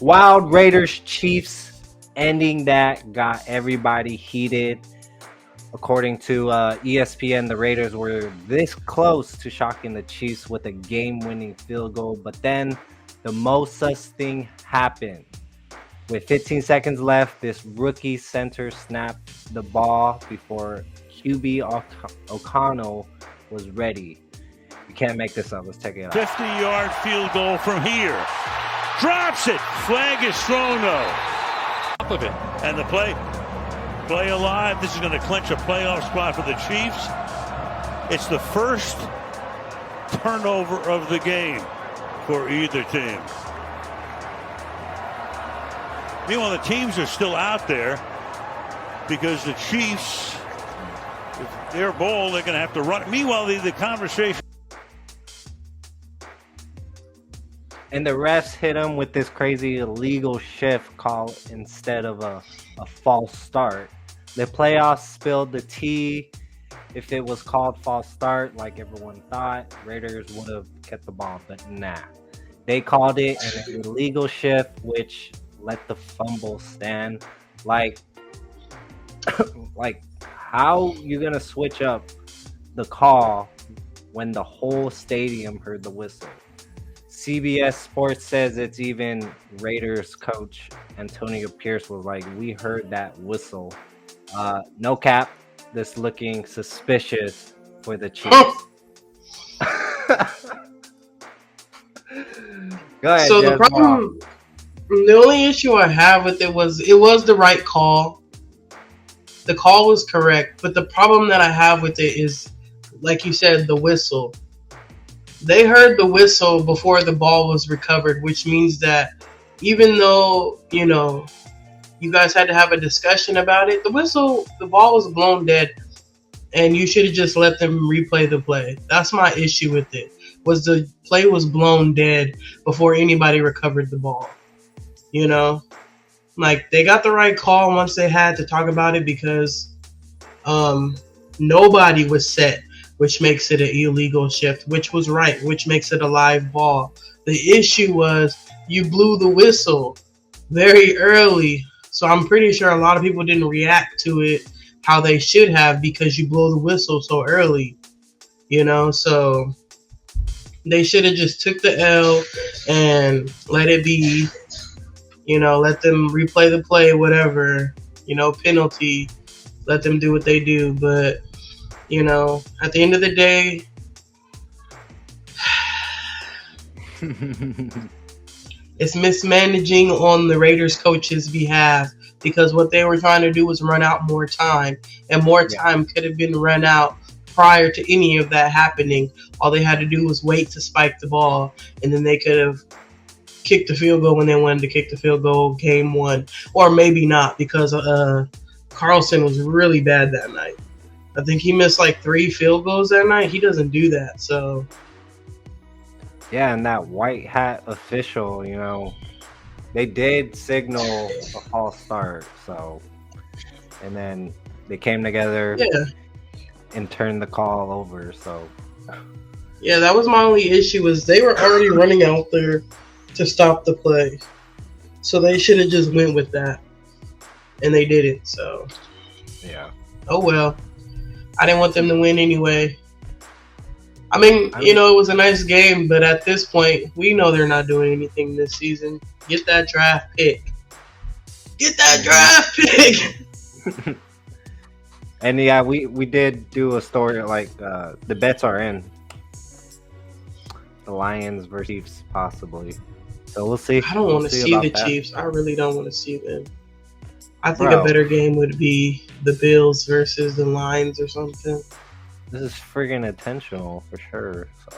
Wild Raiders Chiefs ending that got everybody heated. According to ESPN, the Raiders were this close to shocking the Chiefs with a game-winning field goal, but then the most sus thing happened. With 15 seconds left, this rookie center snapped the ball before QB O'Connell was ready. You can't make this up. Let's take it out. 50-yard field goal from here. Drops it. Flag is thrown though. Top of it. And the play alive. This is going to clinch a playoff spot for the Chiefs. It's the first turnover of the game for either team. Meanwhile, the teams are still out there because the Chiefs, if their ball, they're going to have to run. Meanwhile, the conversation. And the refs hit him with this crazy illegal shift call instead of a false start. The playoffs spilled the tea. If it was called false start, like everyone thought, Raiders would have kept the ball, but nah. They called it an illegal shift, which let the fumble stand. Like how you gonna switch up the call when the whole stadium heard the whistle? CBS Sports says it's even Raiders coach Antonio Pierce was like, we heard that whistle. No cap, this looking suspicious for the Chiefs. Go ahead, so the only issue I have with it was the right call. The call was correct, but the problem that I have with it is, like you said, the whistle. They heard the whistle before the ball was recovered, which means that even though, you guys had to have a discussion about it, the ball was blown dead, and you should have just let them replay the play. That's my issue with it, was the play was blown dead before anybody recovered the ball. They got the right call once they had to talk about it because nobody was set, which makes it an illegal shift, which was right, which makes it a live ball. The issue was you blew the whistle very early, so I'm pretty sure a lot of people didn't react to it how they should have because you blow the whistle so early, so they should have just took the L and let it be, let them replay the play, whatever, penalty, let them do what they do, but at the end of the day, it's mismanaging on the Raiders coach's behalf because what they were trying to do was run out more time, and more time could have been run out prior to any of that happening. All they had to do was wait to spike the ball, and then they could have kicked the field goal when they wanted to kick the field goal game one, or maybe not because Carlson was really bad that night. I think he missed 3 field goals that night. He doesn't do that, so. Yeah, and that white hat official, they did signal a false start, so. And then they came together and turned the call over, so. Yeah, that was my only issue, was they were already running out there to stop the play. So they should have just went with that. And they didn't, so. Yeah. Oh, well. I didn't want them to win anyway. I mean, it was a nice game, but at this point, we know they're not doing anything this season. Get that draft pick. Get that draft pick! And yeah, we did do a story the bets are in. The Lions versus Chiefs, possibly. So we'll see. I don't want to see the Chiefs. I really don't want to see them. I think a better game would be the Bills versus the Lions or something. This is friggin' intentional for sure. So